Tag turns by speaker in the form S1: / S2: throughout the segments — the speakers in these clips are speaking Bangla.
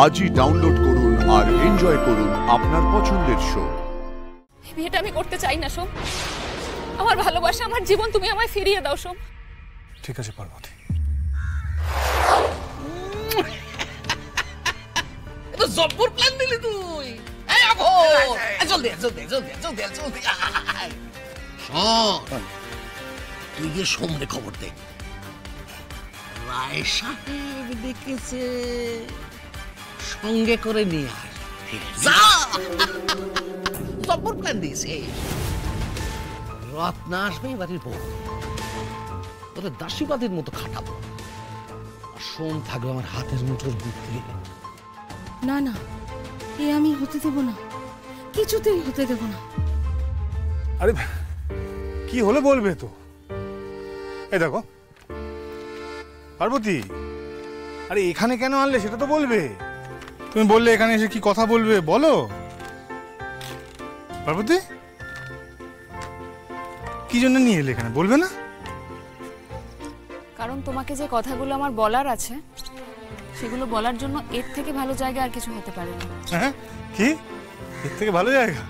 S1: আজই ডাউনলোড করুন আর এনজয় করুন আপনার পছন্দের শো।
S2: বিয়েটা আমি করতে চাই না সোম। আমার ভালোবাসা, আমার জীবন তুমি আমায় ফিরিয়ে দাও সোম।
S3: ঠিক আছে পার্বতী।
S4: এটা জব্বর প্ল্যান দিলি তুই। এই আবো জলদি জলদি জলদি জলদি জলদি। শোন, তুই গিয়ে সোমরে খবর দে। রায় সাহেব দেখেছে, সঙ্গে করে নিয়ে আয়। যা, জব্বর প্ল্যান দিয়েছে। রত্না আসবে বাড়ির বউ, ওদের দাসীবাদীর মতো খাটাবো, আর সোম থাকবে আমার হাতের মুঠোর বুদ্ধি।
S5: না না, এ আমি হতে দেব না, কিছুতেই হতে দেব না।
S3: আরে কি হলে বলবে তো। এই দেখো পার্বতী, আরে এখানে কেন আনলে সেটা তো বলবে। তুমি বললে এখানে এসে কি কথা বলবে বলো। পার্বতী কি জন্য নিয়ে এলে এখানে বলবে না?
S2: কারণ তোমাকে যে কথাগুলো আমার বলার আছে সেগুলো বলার জন্য এর থেকে ভালো জায়গা আর কিছু হতে পারে না।
S3: হ্যাঁ কি? এর থেকে ভালো জায়গা?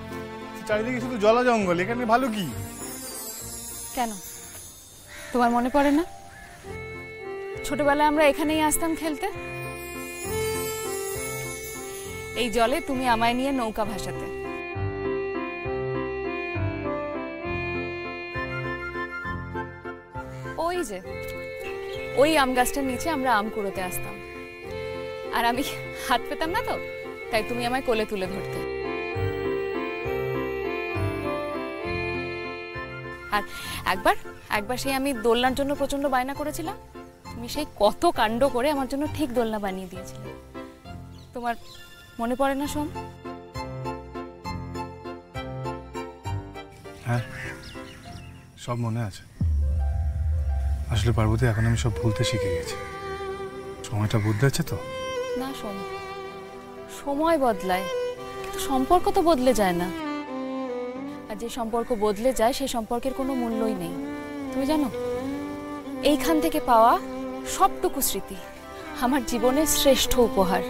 S3: চারিদিকে শুধু জলা জঙ্গল, এখানে ভালো কি?
S2: কেন তোমার মনে পড়ে না ছোটবেলায় আমরা এখানেই আসতাম খেলতে? এই জলে তুমি আমায় নিয়ে নৌকা ভাসাতে। ওই যে ওই আম গাছটার নিচে আমরা আম কুড়োতে আসতাম, আর আমি হাত পেতাম না তো, তাই তুমি আমায় কোলে তুলে ধরতে। আর একবার সেই আমি দোলনার জন্য প্রচন্ড বায়না করেছিলাম, তুমি সেই কত কাণ্ড করে আমার জন্য ঠিক দোলনা বানিয়ে দিয়েছিলে। তোমার মনে পড়ে না সোম?
S3: হ্যাঁ সব মনে আছে। আসলে পার্বতী এখন আমি সব ভুলতে শিখে গেছি, সময়টা বদলেছে তো।
S2: না সোম, সময় বদলায় কিন্তু সম্পর্ক তো বদলে যায় না, আর যে সম্পর্ক বদলে যায় সেই সম্পর্কের কোনো মূল্যই নেই। তুমি জানো, এইখান থেকে পাওয়া সবটুকু স্মৃতি আমার জীবনের শ্রেষ্ঠ উপহার।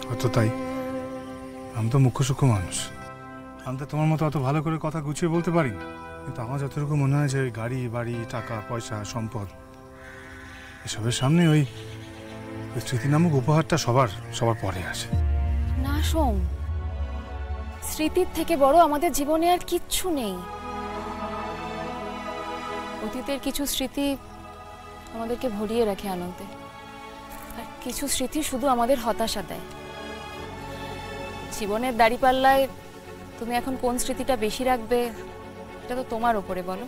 S3: হয়তো তাই। আমি তো মুখ্য সূক্ষ্ম মানুষ, আমি তো তোমার মতো অত ভালো করে কথা গুছিয়ে বলতে পারি না, কিন্তু আমার যতটুকু মনে হয় যে গাড়ি বাড়ি টাকা পয়সা সম্পদ এসবের সামনে ওই স্মৃতি নামক উপহারটা সবার পরে আসে।
S2: না সোম, স্মৃতির থেকে বড় আমাদের জীবনে আর কিচ্ছু নেই। অতীতের কিছু স্মৃতি আমাদেরকে ভরিয়ে রাখে আনন্দে, আর কিছু স্মৃতি শুধু আমাদের হতাশা দেয়। জীবনের দাড়িপাল্লায় তুমি এখন কোন স্মৃতিটা বেশি রাখবে এটা তো তোমার ওপরে, বলো।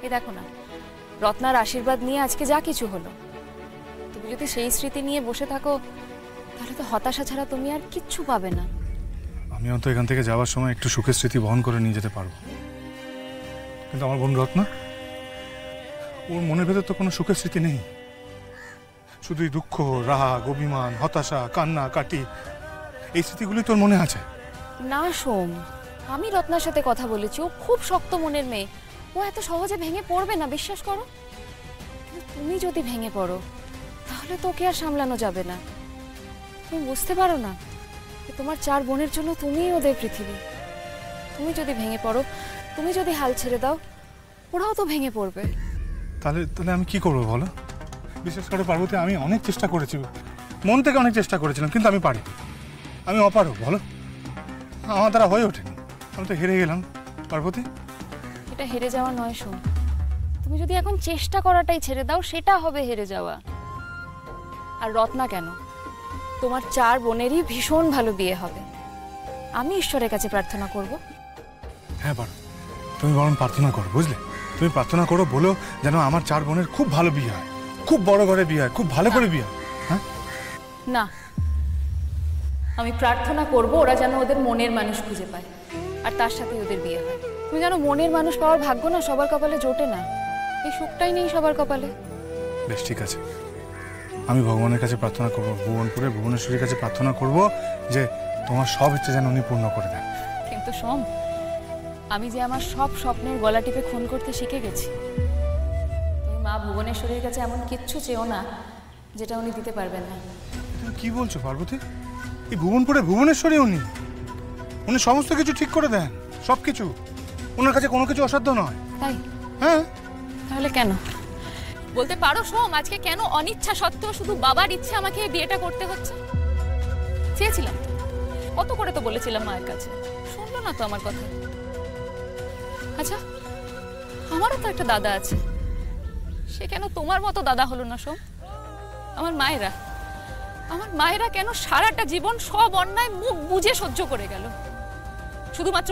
S2: এই দেখো না, রত্নার আশীর্বাদ নিয়ে আজকে যা কিছু হলো, তুমি যদি সেই স্মৃতি নিয়ে বসে থাকো তাহলে তো হতাশা ছাড়া তুমি আর কিচ্ছু পাবে না।
S3: আমি অন্তত এখান থেকে যাওয়ার সময় একটু সুখের স্মৃতি বহন করে নিয়ে যেতে পারবো, কিন্তু আমার বোন রত্না, ওর মনের ভেতর তো কোনো সুখের স্মৃতি নেই, শুধুই দুঃখ, রাগ, অভিমান, হতাশা, কান্না কাটি, এই স্মৃতিগুলি তোর মনে আছে।
S2: না সোম, আমি রত্নার সাথে কথা বলেছি, ও খুব শক্ত মনের মেয়ে, ও এত সহজে ভেঙে পড়বে না, বিশ্বাস করো। কিন্তু তুমি যদি ভেঙে পড়ো তাহলে তো ওকে আর সামলানো যাবে না। তুমি বুঝতে পারো না যে তোমার 4 বোনের জন্য তুমিই ওদের পৃথিবী। তুমি যদি ভেঙে পড়ো, তুমি যদি হাল ছেড়ে দাও, ওরাও তো ভেঙে পড়বে।
S3: তাহলে আমি কি করবো বলো? বিশেষ করে পার্বতী, আমি অনেক চেষ্টা করেছি, মন থেকে অনেক চেষ্টা করেছিলাম, কিন্তু আমি পারি, আমি অপারগ, বলো। আমার দ্বারা হয়ে ওঠেনি, আমি তো হেরে গেলাম পার্বতী।
S2: এটা হেরে যাওয়া নয় সোম, তুমি যদি এখন চেষ্টা করাটাই ছেড়ে দাও সেটা হবে হেরে যাওয়া। আর রত্না কেন, তোমার 4 বোনেরই ভীষণ ভালো বিয়ে হবে, আমি ঈশ্বরের কাছে প্রার্থনা করব।
S3: হ্যাঁ পারো, তুমি বরং প্রার্থনা করো, বুঝলে? তুমি প্রার্থনা করো, বলো যেন আমার 4 বোনের খুব ভালো বিয়ে হয়, খুব বড় ঘরে বিয়ে হয়, খুব ভালো করে বিয়ে হয়। হ্যাঁ
S2: না, আমি প্রার্থনা করব ওরা যেন ওদের মনের মানুষ খুঁজে পায়, আর তার সাথে ওদের বিয়ে হয়। তুমি জানো, মনের মানুষ পাওয়ার ভাগ্য না সবার কপালে জোটে না, এই সুখটাই নেই সবার কপালে।
S3: বেশ ঠিক আছে, আমি ভগবানের কাছে প্রার্থনা করবো, ভুবনেশ্বরীর কাছে প্রার্থনা করব যে তোমার সব ইচ্ছে যেন উনি পূর্ণ করে দেন।
S2: কিন্তু সোম, আমি যে আমার সব স্বপ্নের গলা টিপে খুন করতে শিখে গেছি। তুমি মা ভুবনেশ্বরীর কাছে এমন কিচ্ছু চেও না যেটা উনি দিতে পারবেন না।
S3: তুমি কি বলছো পার্বতী? এই ভুবনপুরে ভুবনেশ্বরী উনি সমস্ত কিছু ঠিক করে দেন, সব কিছু। ওনার কাছে কোনো কিছু অসাধ্য নয়।
S2: তাই?
S3: হ্যাঁ।
S2: তাহলে কেন বলতে পারো সোম, আজকে কেন অনিচ্ছা সত্ত্বেও শুধু বাবার ইচ্ছে আমাকে এই বিয়েটা করতে হচ্ছে? চেয়েছিলাম তো, কত করে তো বলেছিলাম মায়ের কাছে, শুনলো না তো আমার কথা। আচ্ছা, আমারও তো একটা দাদা আছে, সে কেন তোমার মতো দাদা হলো না সোম? আমার মায়েরা কেন সারাটা জীবন সব অন্যায় মুখ বুজে সহ্য করে গেল? শুধুমাত্র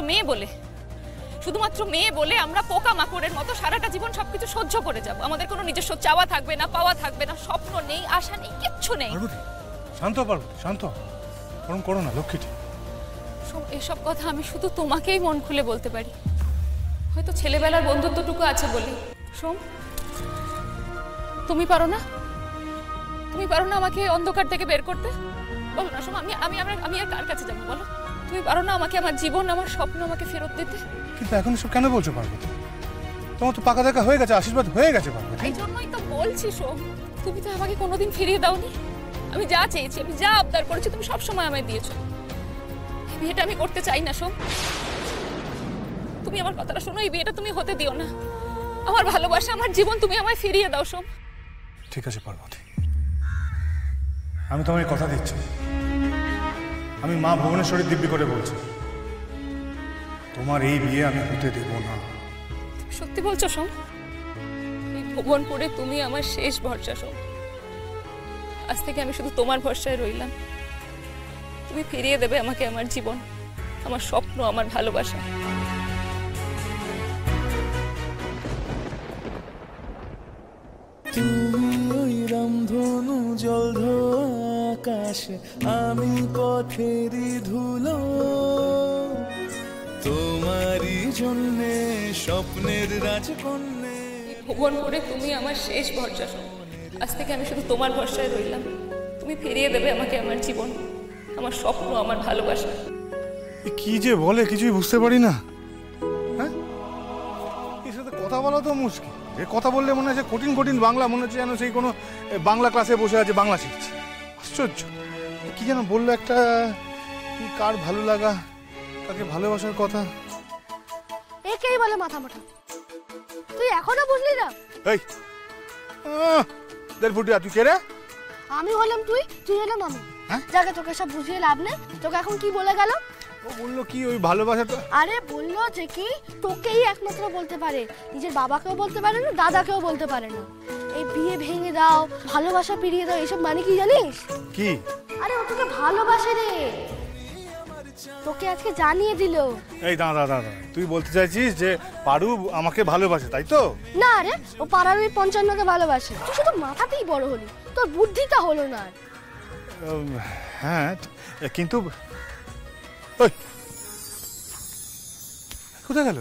S2: মেয়ে বলে আমরা পোকা মাকড়ের মতো সারাটা জীবন সবকিছু সহ্য করে যাব। আমাদের কোনো নিজস্ব চাওয়া থাকবে না, পাওয়া থাকবে না, স্বপ্ন নেই, আশা নেই, কিচ্ছু নেই।
S3: শান্ত পার্বতী, শান্ত। ওরকম করো না লক্ষ্মীটি।
S2: এসব কথা আমি শুধু তোমাকেই মন খুলে বলতে পারি, হয়তো ছেলেবেলার বন্ধুত্বটুকু আছে বলে। সোম, তুমি পারো না আমাকে অন্ধকার থেকে বের করতে? বলো না সোম, আমি আর কার কাছে যাবো বলো? তুমি পারো না আমাকে আমার জীবন, আমার স্বপ্ন আমাকে ফেরত দিতে?
S3: কিন্তু এখন সব কেন বলছো পার্বতী? তোমার তো পাকা দেখা হয়ে গেছে, আশীর্বাদ হয়ে গেছে পার্বতী।
S2: এই জন্যই তো বলছি সোম, তুমি তো আমাকে কোনোদিন ফিরিয়ে দাওনি। আমি যা চেয়েছি, আমি যা আবদার করেছি, তুমি সবসময় আমায় দিয়েছো। এই বিয়েটা আমি করতে চাই না সোম, তুমি আমার কথাটা শোনো, এই বিয়েটা তুমি হতে দিও না। আমার ভালোবাসা, আমার জীবন তুমি আমায় ফিরিয়ে দাও সোম।
S3: ঠিক আছে পার্বতী, আমি তোমায় কথা দিচ্ছি, আমি মা ভুবনেশ্বরীর দিব্যি করে বলছি, তোমার এই বিয়ে আমি হতে দেব না।
S2: সত্যি বলছো সোম? এই ভুবনপুরে তুমি আমার শেষ ভরসা সোম। আজ থেকে আমি শুধু তোমার ভরসায় রইলাম। তুমি ফিরিয়ে দেবে আমাকে আমার জীবন, আমার স্বপ্ন, আমার ভালোবাসা।
S6: তুমি ওই রামধনু জলধো আকাশে, আমি পথেরই ধুলো, তোমারই জন্যে স্বপ্নের রাজকন্যে।
S2: ভুবনপুরে তুমি আমার শেষ ভরসা সোম। আজ থেকে আমি শুধু তোমার ভরসায় রইলাম। তুমি ফিরিয়ে দেবে আমাকে আমার জীবন, আমার স্বপ্ন, আমার ভালোবাসা।
S3: কি যে বলে কিছুই বুঝতে পারি না। হ্যাঁ, এর সাথে কথা বলা তো মুশকিল। এ কথা বললে মনে হচ্ছে কঠিন কঠিন বাংলা, মনে হচ্ছে যেন সেই কোনো বাংলা ক্লাসে বসে আছে, বাংলা শিখছে। আশ্চর্য, কি যেন বললো একটা, কি কার ভালো লাগা, কাকে ভালোবাসার কথা।
S7: একেই বলে মাথা মোটা। তুই এখনো বুঝলি না?
S3: এই দেড় ফুটিয়া, তুই কে রে?
S7: আমি হলাম তুই হলাম আমি।
S3: হ্যাঁ?
S7: যাকে তোকে সব বুঝিয়ে লাভ নেই। তোকে এখন কি বলে গেল?
S3: ও বললো কি ওই ভালোবাসাটা?
S7: আরে বললো যে কি তোকেই একমাত্র বলতে পারে, নিজের বাবাকেও বলতে পারে না, দাদাকেও বলতে পারে না। এই বিয়ে ভেঙে দাও, ভালোবাসা ফিরিয়ে দাও, এসব মানে কি জানিস?
S3: কি?
S7: আরে ও তোকে ভালোবাসে রে, তোকে আজকে জানিয়ে দিল।
S3: এই দাদা, তুই বলতে চাইছিস যে পারু আমাকে ভালোবাসে, তাই তো?
S7: না রে, ও পাড়ার ওই 55কে ভালোবাসে। তুই শুধু মাথাতেই বড় হলি, তোর বুদ্ধিটা হলো না।
S3: হ্যাঁ, কিন্তু ওই কোথায় গেল?